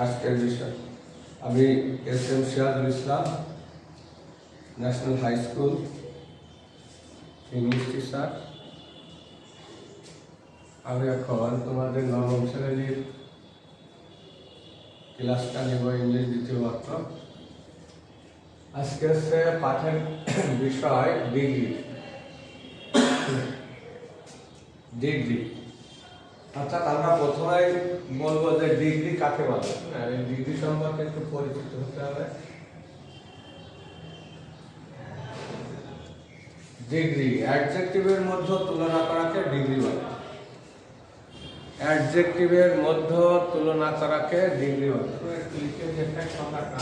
আজকের বিষয় আমি S M. Sirajul Islam, national high school English teacher. আমি এখন তোমাদের নবম শ্রেণীর ক্লাসটা নেব, ইংলিশ দ্বিতীয় পত্র। আজকে হচ্ছে পাঠের বিষয় ডিগ্রি। ডিগ্রি অর্থাৎ আমরা প্রথমেই বলবো যে ডিগ্রি কাকে বলে। এই ডিগ্রি সম্পর্কে একটু পরিচিত হতে হবে। ডিগ্রি অ্যাডজেক্টিভের মধ্যে তুলনা করাকে ডিগ্রি বলে। অ্যাডজেক্টিভের মধ্যে তুলনা করাকে ডিগ্রি বলে। তো একটু লিখে দেখাই সংজ্ঞাটা।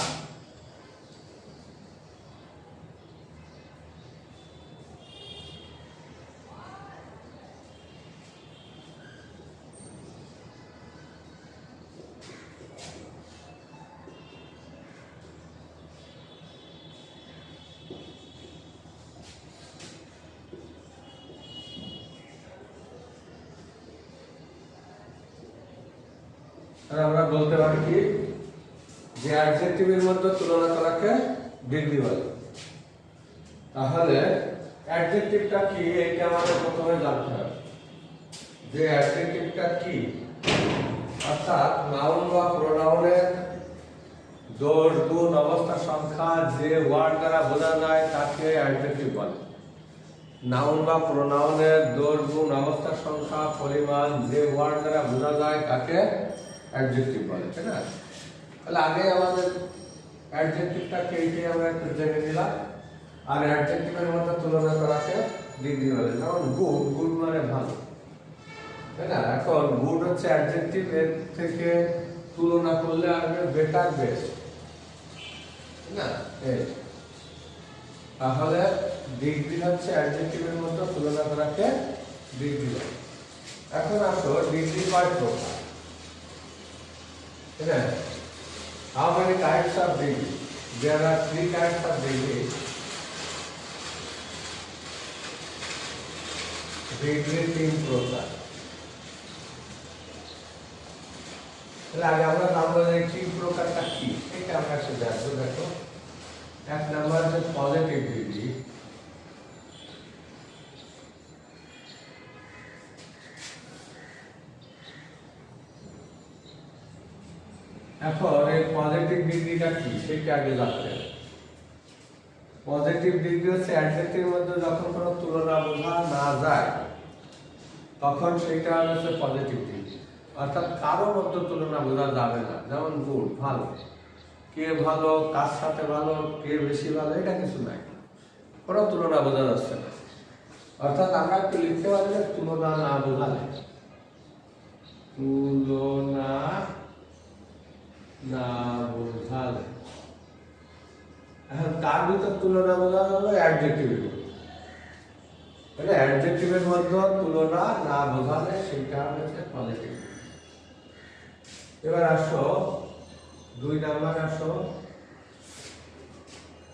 আমরা বলতে পারি কি যে অ্যাডজেক্টিভের মধ্যে তুলনা করাকে ডিগ্রি বলে। তাহলে অ্যাডজেক্টিভটা কি এটা আমাদের প্রথমে জানতে হবে যে অ্যাডজেক্টিভটা কি। অর্থাৎ নাউন বা প্রোনাউনের দোষ, গুণ, অবস্থা, সংখ্যা যে ওয়ার্ড দ্বারা বোঝা যায় তাকে অ্যাডজেক্টিভ বলে। নাউন বা প্রোনাউনের দোষ, গুণ, অবস্থা, সংখ্যা, পরিমাণ যে ওয়ার্ড দ্বারা বোঝা যায় তাকে অ্যাডজেক্টিভ বলে, তাই না? তাহলে আগে আমাদের অ্যাডজেক্টিভটা কে আমরা একটু জেনে নিলাম। আর অ্যাডজেক্টিভের মধ্যে তুলনা করাকে ডিগ্রি বলে। যেমন গুড, গুড মানে ভালো, তাই না? এখন গুড হচ্ছে অ্যাডজেক্টিভ, এর থেকে তুলনা করলে আসবে বেটার, বেস্ট, না? তাহলে ডিগ্রি হচ্ছে অ্যাডজেক্টিভের মধ্যে তুলনা করাকে ডিগ্রি বলে। এখন আসো ডিগ্রি কয় প্রকার। How many types of degree? There are 3 types of degree. Degree 3 প্রকার। তাহলে আগে আমরা জানবো যে 3 প্রকারটা কি, এটা আমরা একটু দেখবো। দেখো, এক নাম্বার হচ্ছে পজিটিভ ডিগ্রি। এখন এই পজিটিভ ডিগ্রিটা কি সেটা আগে জানতে হবে। পজিটিভ ডিগ্রি হচ্ছে অ্যাডজেক্টিভের মধ্যে যখন কোনো তুলনা বোঝা না যায় তখন সেটা হচ্ছে পজিটিভ ডিগ্রি। অর্থাৎ কারো মধ্যে তুলনা বোঝা যাবে না। যেমন গুড, ভালো, কে ভালো, কার সাথে ভালো, কে বেশি ভালো, এটা কিছু নাই, কোনো তুলনা বোঝা যাচ্ছে না। অর্থাৎ আমরা একটু লিখতে পারি যে তুলনা না বোঝালে, তুলনা না বোঝালে। এখন কার ভিতর তুলনা বোঝা যাবে? অ্যাডজেক্টিভের মধ্যে। মানে অ্যাডজেক্টিভের মধ্যে তুলনা না বোঝালে সেটা হচ্ছে পজিটিভ। এবার আসো 2 নাম্বার, আসো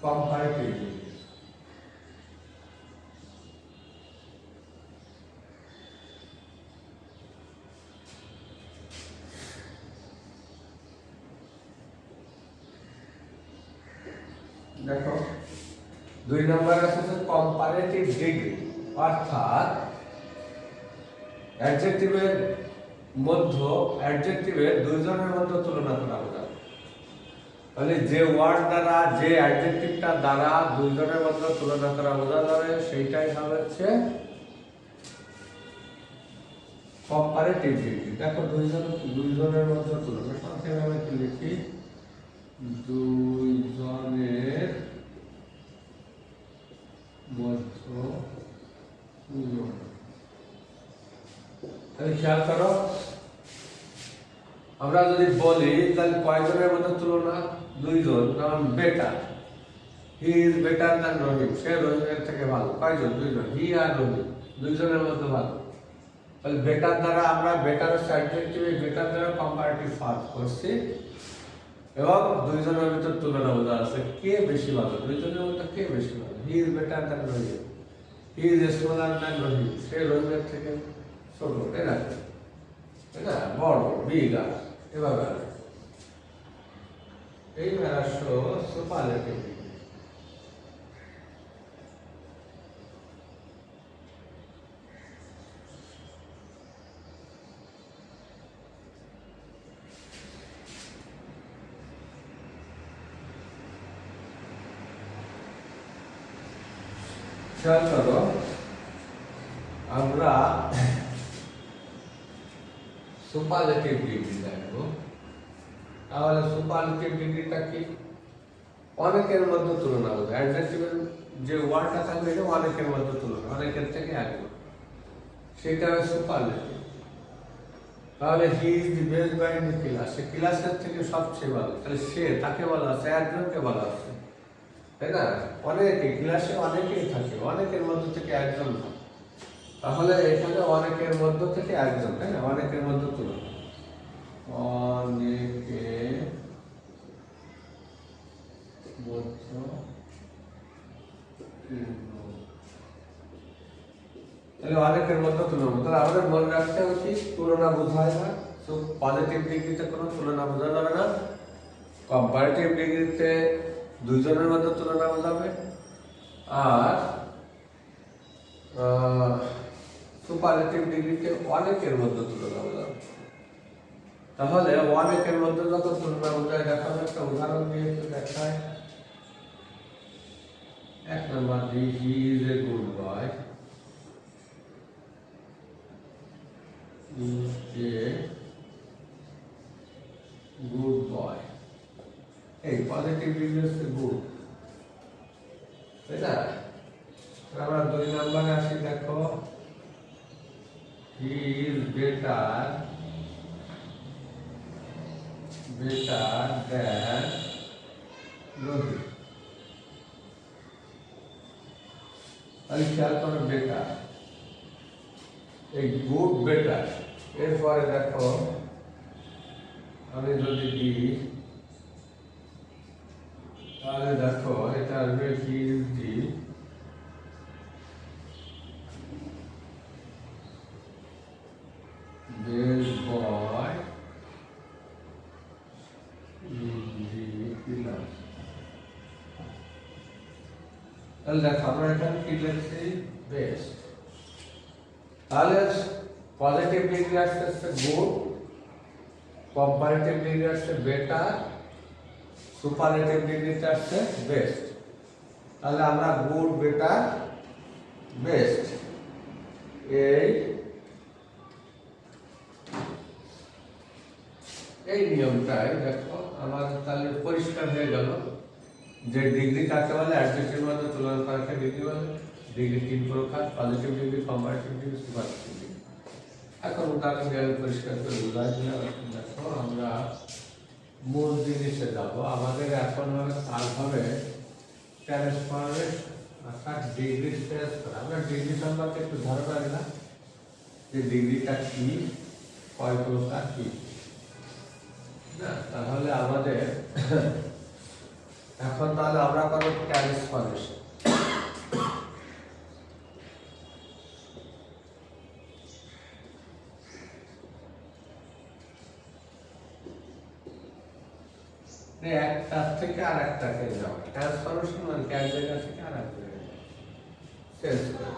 কম্পারেটিভ। দেখো 2 নাম্বার আছে কম্পারেটিভ ডিগ্রি। অর্থাৎ অ্যাডজেক্টিভের মধ্যে অ্যাডজেক্টিভের দুইজনের মধ্যে তুলনা করা হবে। তাহলে যে ওয়ার্ড দ্বারা, যে অ্যাডজেক্টিভটা দ্বারা দুইজনের মধ্যে তুলনা করা বোঝা যাবে সেইটাই হচ্ছে কম্পারেটিভ ডিগ্রি। দেখো দুইজনের মধ্যে তুলনা, সংক্ষেপে আমি একটু লিখি, দুইজনের মধ্যে তুলনা। তাহলে খেয়াল করো, আমরা যদি বলি তাহলে কয়জনের মধ্যে তুলনা? 2 জন। যেমন better, he is better than Rahim, সে রহিমের থেকে ভালো। কয়জন? 2 জন। হি আর রহিম 2 জনের মধ্যে ভালো। তাহলে বেটার দ্বারা আমরা, বেটার অ্যাডজেক্টিভ, বেটার দ্বারা কম্পারেটিভ ফার্স্ট করছি এবং 2 জনের ভিতর তুলনা বোঝা আছে কে বেশি ভালো। 2 জনের মধ্যে কে বেশি ভালো? He is better than Rahim, he is smaller than Rahim, সে রহিমের থেকে ছোট, তাই না? বড়, বিগ, এভাবে। এইবার আসো সুপারলেটিভ ডিগ্রি। খেয়াল করো, আমরা সুপারলেটিভ ডিগ্রি দেখবো। তাহলে সুপারলেটিভ ডিগ্রিটা কি? অনেকের মধ্যে তুলনা বোঝায়। অ্যাডজেক্টিভের যে ওয়ার্ডটা থাকবে এটা অনেকের মধ্যে তুলনা, অনেকের থেকে একজন, সেটা সুপারলেটিভ। তাহলে he is the best boy in the class, সে ক্লাসের থেকে সবচেয়ে ভালো। তাহলে সে, তাকে বলা হচ্ছে, একজনকে বলা হচ্ছে, তাই না? অনেকে ক্লাসে অনেকেই থাকে, অনেকের মধ্য থেকে একজন থাকে। তাহলে এখানে অনেকের মধ্য থেকে একজন, তাই না? অনেকের মধ্যে তুলনা, অনেকে তাহলে অনেকের মধ্যে তুলনা। তাহলে আমাদের মনে রাখতে হবে কি, তুলনা বোঝায় না। তো পজিটিভ ডিগ্রিতে কোনো তুলনা বোঝা যাবে না। কম্পারেটিভ ডিগ্রিতে দুইজনের মধ্যে তুলনা বোঝাবে, আর সুপারলেটিভ ডিগ্রিতে অনেকের মধ্যে তুলনা বোঝাবে। তাহলে অনেকের মধ্যে যত তুলনা বোঝায়, দেখানো একটা উদাহরণ দিয়ে একটু দেখায়। 1 number the, he is a good boy, good boy. এই পজিটিভ ডিগ্রি হচ্ছে গুড, তাই না? আমরা 2 নম্বরে আসি, দেখো হি ইজ বেটার দ্যান রোহিত। তাহলে খেয়াল করো, বেটার, এই গুড বেটার। এরপরে দেখো, আমি যদি দিই, তাহলে দেখো এটা আসবে হি is the best boy in the class. তাহলে দেখো আমরা এখানে কি লিখছি, বেস্ট। তাহলে পজিটিভ ডিগ্রি আসছে গুড, কম্পারেটিভ ডিগ্রি আসছে বেটার, সুপারলেটিভ ডিগ্রিতে আসছে বেস্ট। তাহলে আমরা গুড, বেটার, বেস্ট এই নিয়মটাই দেখো আমাদের, তাহলে পরিষ্কার হয়ে গেল যে ডিগ্রি কাকে বলে, অ্যাডজেক্টিভের মধ্যে তুলনা করাকে ডিগ্রি বলে। ডিগ্রি 3 প্রকার, positive degree, comparative degree, superlative degree. এখন উদাহরণ দিয়ে পরিষ্কার করে বুঝাই দিলাম। দেখো আমরা মূল জিনিসে যাব। আমাদের এখন কাজ হবে ট্রান্সফরমেশন, অর্থাৎ ডিগ্রি ট্রান্সফার। আমরা ডিগ্রি সম্পর্কে একটু ধারণা দিলাম যে ডিগ্রিটা কি, কয় প্রকার, কি না। তাহলে আমাদের এখন তাহলে আমরা করব ট্রান্সফরমেশন। একটা থেকে আর একটাকে যাও, ট্রান্সফরমেশন মানে এক জায়গা থেকে আর এক জায়গায় চেঞ্জ করে।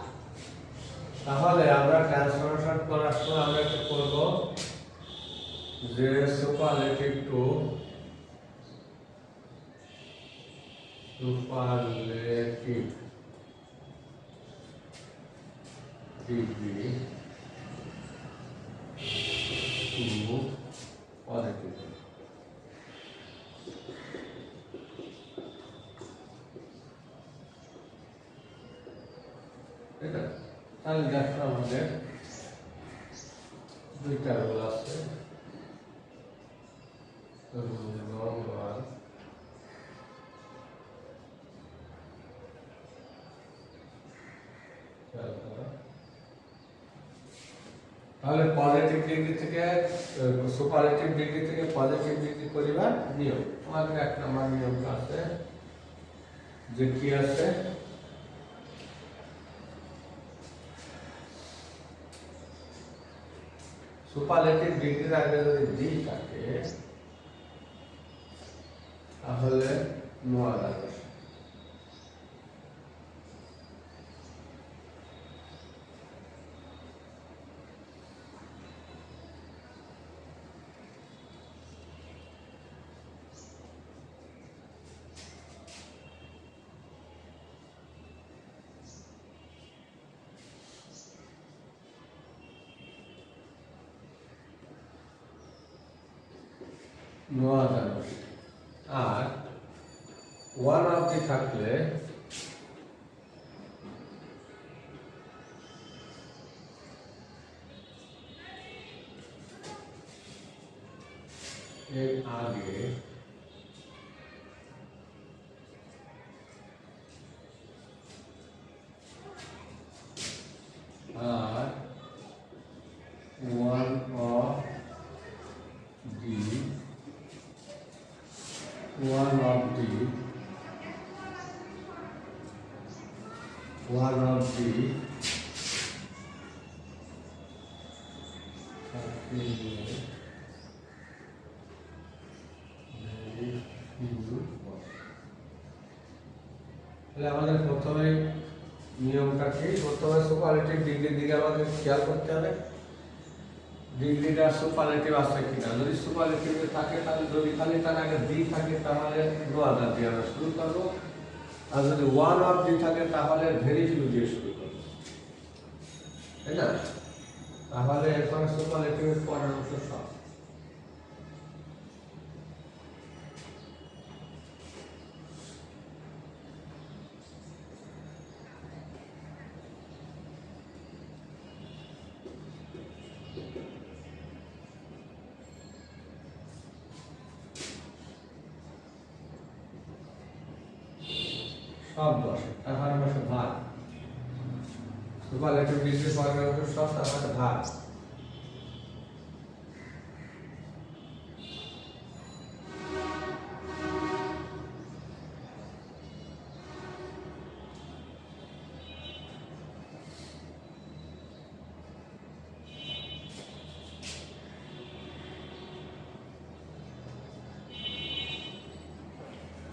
তাহলে আমরা ট্রান্সফরমেশন করার সময় আমরা কি করব, যে superlative to superlative degree to positive. তাহলে দেখো আমাদের দুইটা রুল আছে। রুল নম্বর তাহলে পজিটিভ ডিগ্রি থেকে সুপারলেটিভ ডিগ্রি থেকে পজিটিভ ডিগ্রি করিবার নিয়ম। আমাদের 1 নম্বর নিয়মটা আছে, যে কি আছে, সুপারলেটিভ ডিগ্রির আগে যদি ডি থাকে, তাহলে তাহলে নো আদার বসে। নো আদার বসে। আর ওয়ান অব্দি থাকলে এর আগে আর one of the one of the তাহলে আমাদের প্রথমে নিয়মটা কি, প্রথমে সুপারলেটিভ ডিগ্রির দিকে আমাদের খেয়াল করতে হবে ডিগ্রিটা সুপারলেটিভ আছে কিনা। যদি সুপারলেটিভ থাকে তাহলে যদি খালি তার আগে দি থাকে তাহলে নো আদার দিয়ে আমরা শুরু করবো, আর যদি ওয়ান অফ দি থাকে তাহলে ভেরি ফিউ দিয়ে শুরু করবো, তাই না? তাহলে এরপরে সুপারলেটিভের পরের অংশ সব সব বসে, তারপরে বসে ভাগ। সুপারলেটিভ ডিগ্রির পরের অংশ সব, তারপরে ভাগ।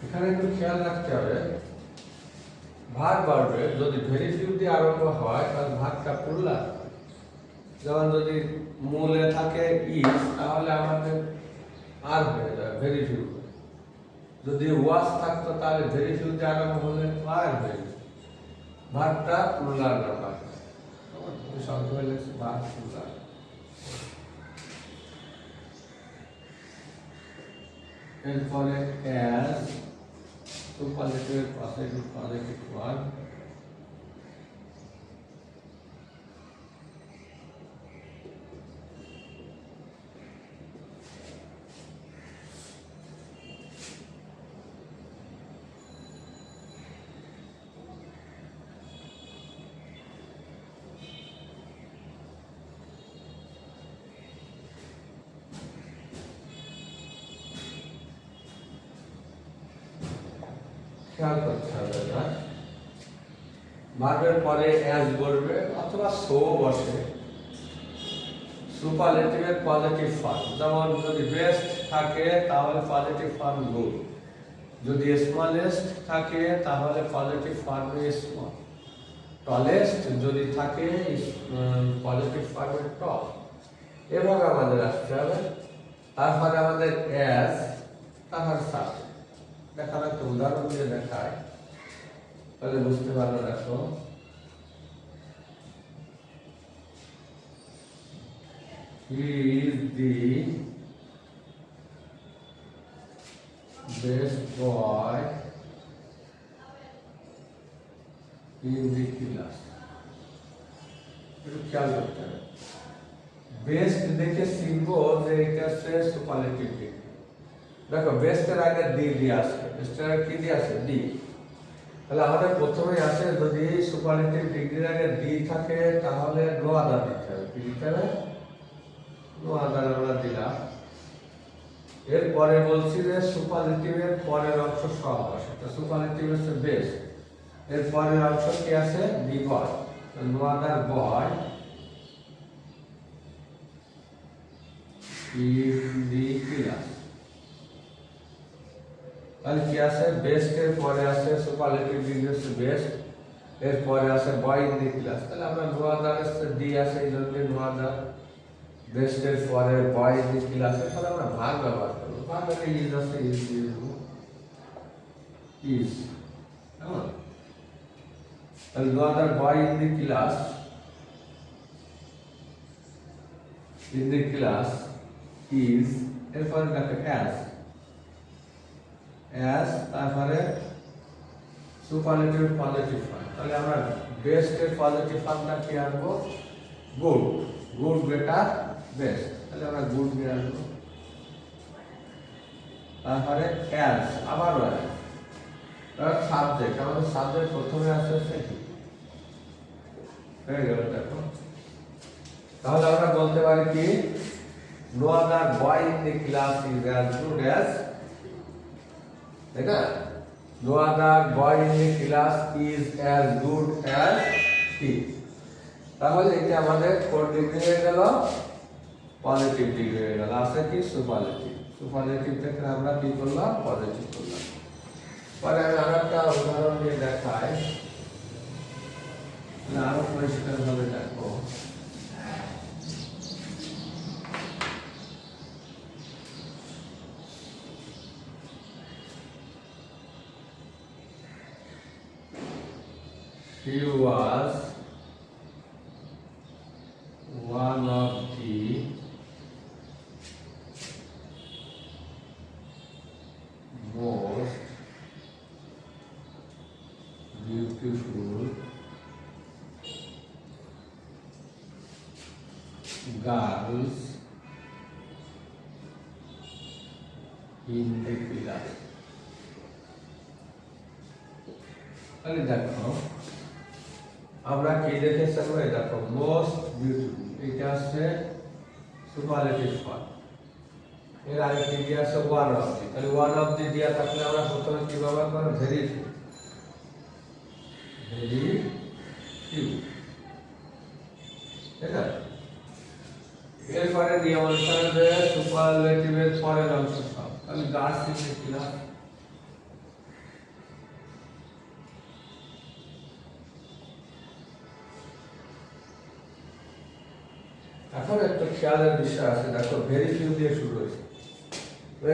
এখানে একটু খেয়াল রাখতে হবে, ভাগ বাড়বে যদি ভেরি ফিউ দিয়ে আরম্ভ হয় তাহলে ভাগটা পুরলা। যেমন যদি মূলে থাকে ইজ তাহলে আমাদের আর হয়ে যাবে ভেরি ফিউ। যদি ওয়াজ থাকতো তাহলে ভেরি ফিউ দিয়ে আরম্ভ হলে আর হয়ে যাবে, ভাগটা পুরলার ব্যাপার। শব্দ হয়ে ভাগ পুরলা। এরপরে অ্যাজ সুপারলেটিভ পজিটিভ ওয়ান, খেয়াল করতে হবে না, ভার্বের পরে অ্যাজ বসবে অথবা সো বসে। সুপারলেটিভের পজিটিভ ফর্ম, যেমন যদি বেস্ট থাকে তাহলে পজিটিভ ফর্ম গুড, যদি স্মলেস্ট থাকে তাহলে পজিটিভ ফর্ম স্মল, টলেস্ট যদি থাকে পজিটিভ ফর্মে টল। এভাবে আমাদের আসতে হবে। তারপরে আমাদের অ্যাজ, তারপর সাবজেক্ট। দেখার একটা উদাহরণ দিয়ে দেখায় তাহলে বুঝতে পারলো। দেখো he is the best boy in the class। একটু খেয়াল করতে হবে, বেস্ট দেখে শিখবো যে এটা হচ্ছে সুপারলেটিভ ডিগ্রি। দেখো বেস্টের আগে দি দিয়ে আসবে, বেস্টের আগে কি দিয়ে আসে? ডি। তাহলে আমাদের প্রথমে আসে যদি সুপারলেটিভ ডিগ্রির আগে ডি থাকে তাহলে নো আদার দিতে হবে। কি দিতে হবে? নো আদার আমরা দিলাম। এরপরে বলছি যে সুপারলেটিভের পরের অংশ সব আসে, তো সুপারলেটিভ হচ্ছে বেস্ট, এর পরের অংশ কি আছে? The boy. No other boy in the class. তাহলে কি আছে বেস্ট এর পরে আছে সুপারলেটিভ ডিগ্রি হচ্ছে বেস্ট এর পরে আছে বয় ইন দি ক্লাস তাহলে আমরা নো আদার আছে ডি আছে এই জন্য নো আদার বেস্ট এর পরে বয় ইন দি ক্লাস তাহলে আমরা ভাগ ব্যবহার করব ভাগ মানে ইজ আছে ইজ কেমন তাহলে no other boy in the class is এরপরে দেখো as তারপরে সুপারলেটিভ পজিটিভ ফর্ম তাহলে আমরা বেস্ট এর পজিটিভ ফর্মটা কি আনবো গুড বেটার বেস্ট তাহলে আমরা গুড দিয়ে আনবো তারপরে as আবার সাবজেক্ট আমাদের সাবজেক্ট প্রথমে আসছে সেটি হয়ে গেল দেখো তাহলে আমরা বলতে পারি কি no other boy in the class is as good as देखा no other boy in the class is as good as he তাহলে এটা আমাদের কোন ডিগ্রি হয়ে গেল পজিটিভ ডিগ্রি হয়ে গেল আছে কি সুপারলেটিভ থেকে আমরা কি করলাম পজিটিভ করলাম পরে আমি আরেকটা উদাহরণ দিয়ে দেখাই আরো পরিষ্কার ভাবে দেখো He was one of the most beautiful girls in the class. তাহলে দেখো আমরা কি দেখেছি দেখো মোস্ট বিউটিফুল এটা আছে সুপারলেটিভ ফর্ম এর আগে কি দিয়া আছে ওয়ান অফ দি তাহলে ওয়ান অফ দি দিয়া থাকলে আমরা প্রথমে কি ব্যবহার করব ভেরি ফিউ ঠিক আছে এরপরে নিয়ম অনুসারে যে সুপারলেটিভের পরের অংশ সব তাহলে গার্ডস ইন দি ক্লাস এখন একটা খেয়ালের বিষয় আছে দেখো ভেরি ফিউ দিয়ে শুরু হয়েছে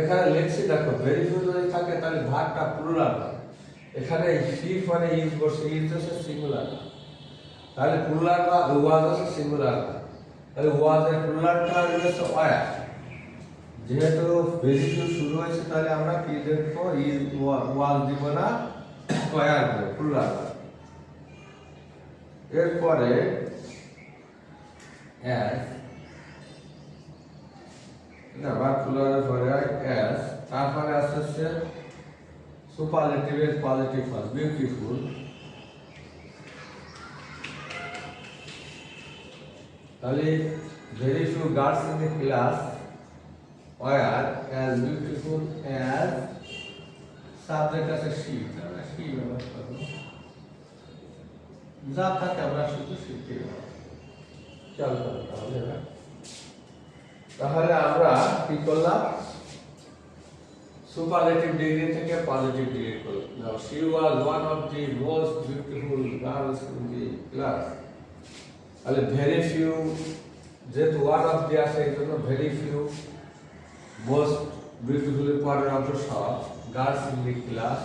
এখানে লিখছি দেখো ভেরি ফিউ যদি থাকে তাহলে ভাগটা প্লুরাল হয় এখানে সি মানে ইজ বসে ইজ হচ্ছে সিঙ্গুলার তাহলে প্লুরাল বা ওয়াজ হচ্ছে সিঙ্গুলার তাহলে ওয়াজ এর প্লুরালটা হচ্ছে ওয়ার যেহেতু ভেরি ফিউ শুরু হয়েছে তাহলে আমরা কি দেখবো ইজ ওয়াজ দিব না ওয়ার দেব প্লুরাল এরপরে as না বা প্লুরাল পরে as তারপরে আসছে সুপারলেটিভ এর পজিটিভ ফর্ম বিউটিফুল তাহলে very few girls in the class were as beautiful as সাবজেক্ট আছে she তাহলে she ব্যবহার করব যা থাকে আমরা শুধু শিখতে হবে তাহলে আমরা কি করলাম সুপারলেটিভ ডিগ্রি থেকে পজিটিভ ডিগ্রি করলাম নাও she was one of the most beautiful girls in the class তাহলে ভেরি ফিউ যেহেতু ওয়ান অফ দি আছে এই জন্য ভেরি ফিউ মোস্ট বিউটিফুল পরের অংশ সব গার্লস ইন দি ক্লাস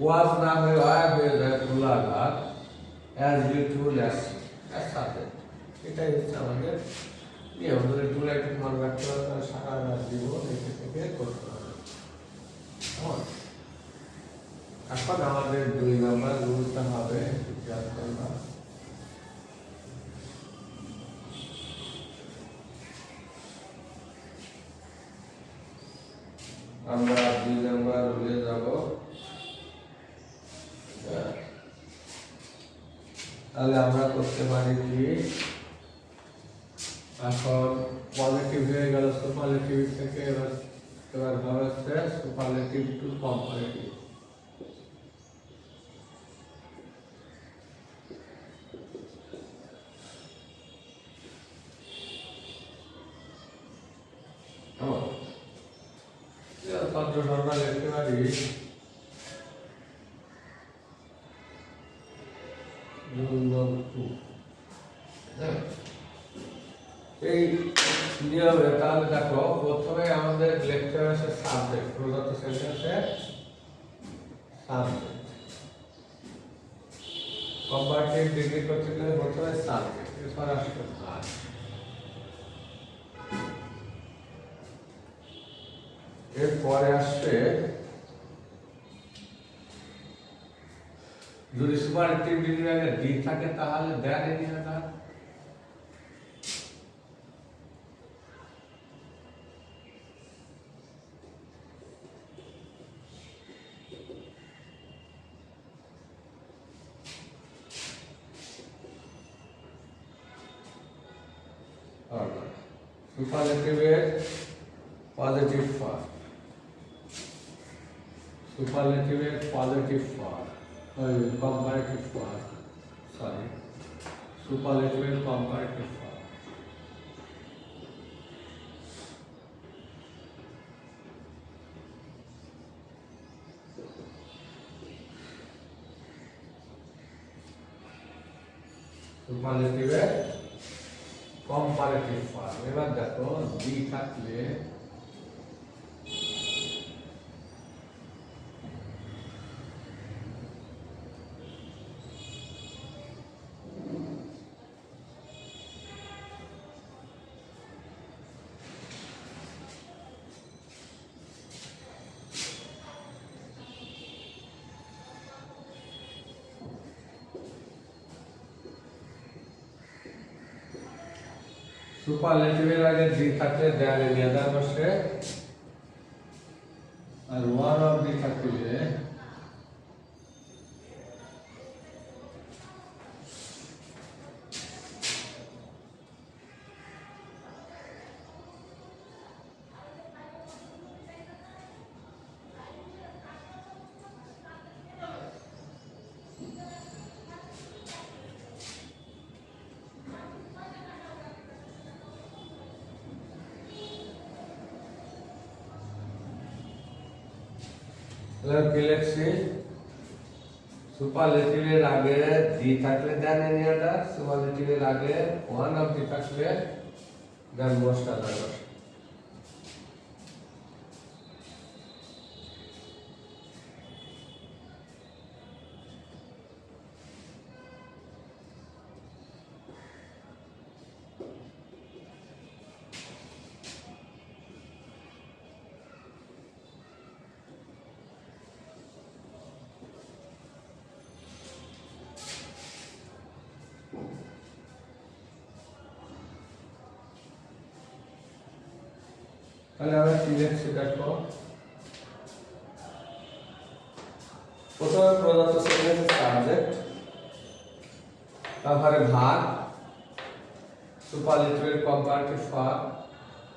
ওয়াজ না হয়ে হয়ে যায় plural as beautiful as subject এটাই হচ্ছে আমাদের নিয়ম ধরে ডুরাইটিভ মান রাখতে হবে তাহলে সারা রাত দিব এখান থেকে করতে হবে এখন আমাদের 2 নম্বর রুলটা হবে খেয়াল করবা আমরা 2 নম্বর রুলে যাব তাহলে আমরা করতে পারি কি এখন পজিটিভ হয়ে গেল সুপারলেটিভ থেকে এবার হবে সুপারলেটিভ টু কম্পারেটিভ আমরা লিখতে পারি এই নিয়মে তাহলে দেখো প্রথমে আমাদের লিখতে হবে সাবজেক্ট প্রদত্ত সেন্টেন্সের সাবজেক্ট কম্পারেটিভ ডিগ্রি করতে গেলে প্রথমে সাবজেক্ট এরপর আসবে ভার্ব এরপরে আসবে যদি সুপারলেটিভ ডিগ্রি আগে ডি থাকে তাহলে দ্যাট এনি আদার সুপারলেটিভের পজিটিভ ফর্ম সুপারলেটিভের positive form comparative form sorry superlative comparative form superlative comparative form এবার দেখো ডি থাকলে সুপারলেটিভের আগে ডি থাকলে দ্যান এনি আদার বসে আর ওয়ান অফ ডি থাকলে গেলেক্সি সুপারলেটিভের আগে ডি থাকলে দেন এনি আদার সুপারলেটিভের আগে ওয়ান অফ ডি থাকলে দেন মোস্ট আদার তাহলে আমরা কি লিখছি দেখো প্রথমে প্রদত্ত সেন্টেন্সের সাবজেক্ট তারপরে ভার্ব সুপারলেটিভের কম্পারেটিভ ফর্ম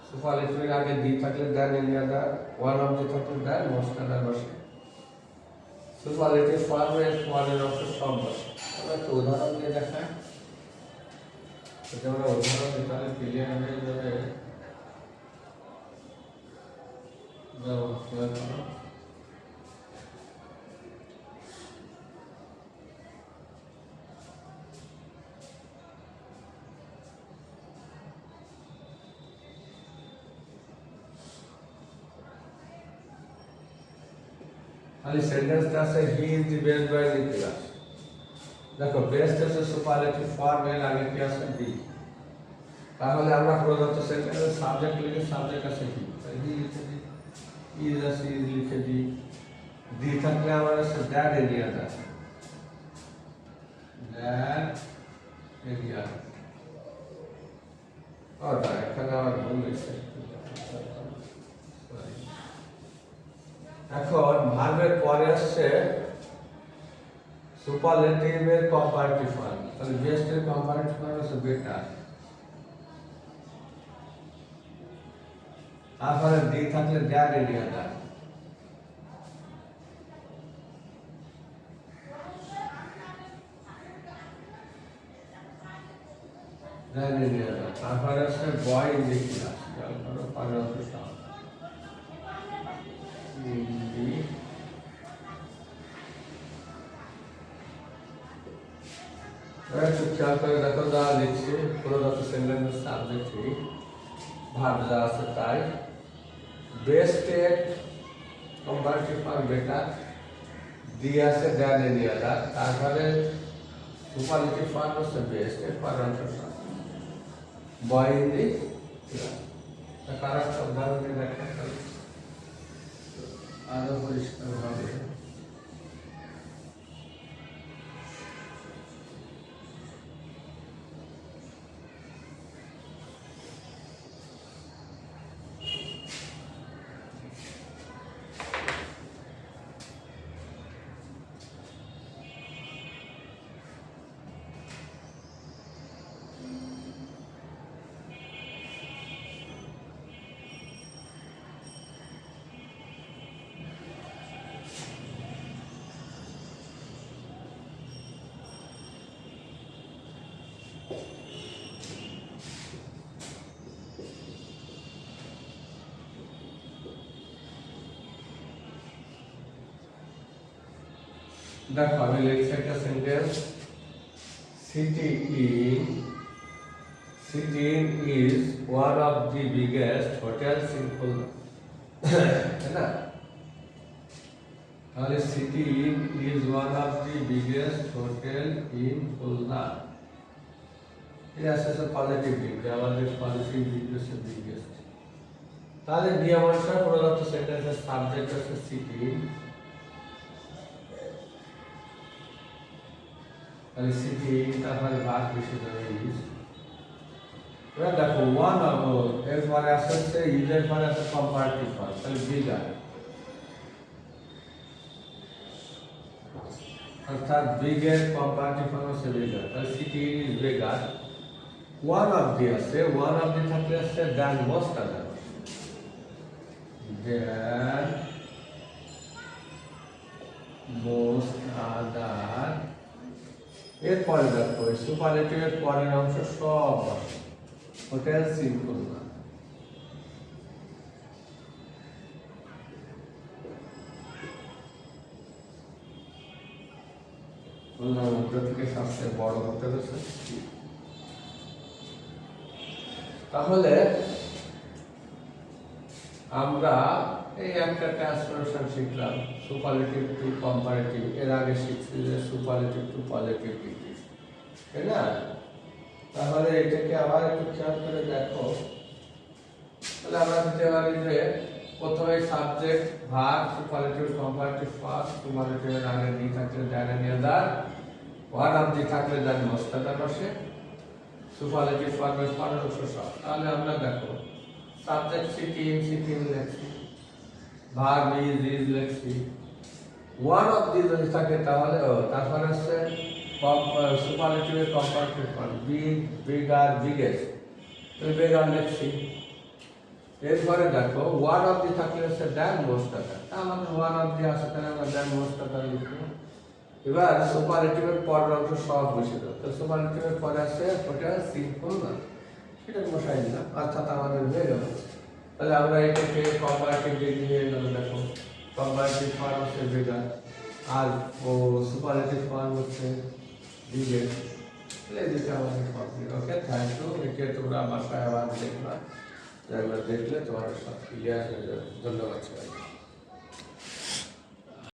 সুপারলেটিভের আগে ডি থাকলে then any other one of D থাকলে দেন মোস্ট আদার বসে সুপারলেটিভ ফর্মের ওয়ানের অংশ সব বসে আমরা একটা উদাহরণ দিয়ে দেখাই আমরা উদাহরণ দিতে হলে ক্লিয়ার হয়ে যাবে খালি সেন্টেন্সটা আছে হি is the best boy Niklas দেখো বেস্ট আছে সুপারলেটিভ ফর্ম এর আগে কি আছে ডি তাহলে আমরা প্রদত্ত সেন্টেন্সের সাবজেক্ট লিখে সাবজেক্ট আছে হি হি লিখে দিই ইজ আছে ইজ লিখে দিই ডি থাকলে আমার আছে দ্যাট এরিয়া আছে দ্যাট এরিয়া ওটা এখানে আমার ভুল হয়েছে এখন ভার্বের পরে আসছে সুপারলেটিভের কম্পারেটিভ ফর্ম তাহলে বেস্ট এর কম্পারেটিভ ফর্ম হচ্ছে বেটার তারপরে ডি থাকলে that area that that area that তারপরে আসছে বয় ইজ দ্য ক্লাস তারপরে পারে অফিস একটু খেয়াল করে দেখো যা লিখছি প্রদত্ত সেন্টেন্সের সাবজেক্টই ভাব যা আছে তাই বেস্টেড কম্পারেটিভ ফর বেটার দিয়ে আছে দেন এনি আদার তারপরে সুপারলেটিভ ফর্ম হচ্ছে বেস্টেড ফর অন্তর বয় ইন দি কারা উদাহরণে ব্যাখ্যা করি আরো পরিষ্কার হবে দেখো আমি লিখছি একটা sentence city in is one of the biggest hotels in Khulna है ना তাহলে city in is one of the biggest hotel in Khulna এটা আসলে পজিটিভ দিক আমাদের পজিটিভ দিক হচ্ছে বিগেস্ট তাহলে নিয়ম অনুসারে প্রদত্ত সেন্টেন্সের সাবজেক্ট হচ্ছে সিটি তাহলে সিটি তারপরে ভাগ বেশি ধরে ইউজ এবার দেখো ওয়ান এর পরে আসছে ইউজের পরে আছে কম্পারেটিভ ফর্ম তাহলে বিগার অর্থাৎ বিগের কম্পারেটিভ ফর্ম হচ্ছে বিগার তাহলে city is bigger one of দি আছে ওয়ান অফ দি থাকলে আছে than most other than most other এরপরে দেখো সুপারলেটিভের পরের অংশ সব হোটেল সিম্পল না খুলনার মধ্যে থেকে সবচেয়ে বড় হোটেল হচ্ছে তাহলে আমরা এই একটা ট্রান্সফরমেশন শিখলাম সুপারলেটিভ টু কম্পারেটিভ এর আগে শিখছি যে সুপারলেটিভ টু পজিটিভ ডিগ্রি তাই না তাহলে এটাকে আবার একটু খেয়াল করে দেখো তাহলে আমরা দিতে পারি যে প্রথমে subject verb superlative comparative first সুপারলেটিভের আগে দি থাকলে then any other one of the থাকলে দেন মোস্ট আদার বসে সুপারলেটিভ ফর্মের পরের অংশ সব তাহলে আমরা দেখো সাবজেক্ট সিটি ইন লেখছি ভার্ব ইজ লেখছি ওয়ান অফ দি যদি থাকে তাহলে তারপরে আছে সুপারলেটিভের comparative form big bigger biggest তো বিগার লেখছি এরপরে দেখো ওয়ান অফ দি থাকলে হচ্ছে দ্যান মোস্ট আদার তা আমাদের ওয়ান অফ দি আছে তাহলে আমরা দ্যান মোস্ট আদার লিখবো এবার সুপারলেটিভের পরের অংশ সব বসে দাও তো সুপারলেটিভের পরে আছে হোটেল সিম্পল না সেটা বসাই দিলাম অর্থাৎ আমাদের হয়ে গেল তাহলে আমরা এটাকে কম্পারেটিভ ডিগ্রি হয়ে গেল দেখো কম্পারেটিভ ফর্ম হচ্ছে বিগার আর ও সুপারলেটিভ ফর্ম হচ্ছে বিগেস্ট তাহলে এই দুটো আমাদের কমপ্লিট ওকে থ্যাংক ইউ এটা তোমরা বাসায় আবার দেখবা একবার দেখলে তোমার সব ক্লিয়ার হয়ে যাবে ধন্যবাদ সবাই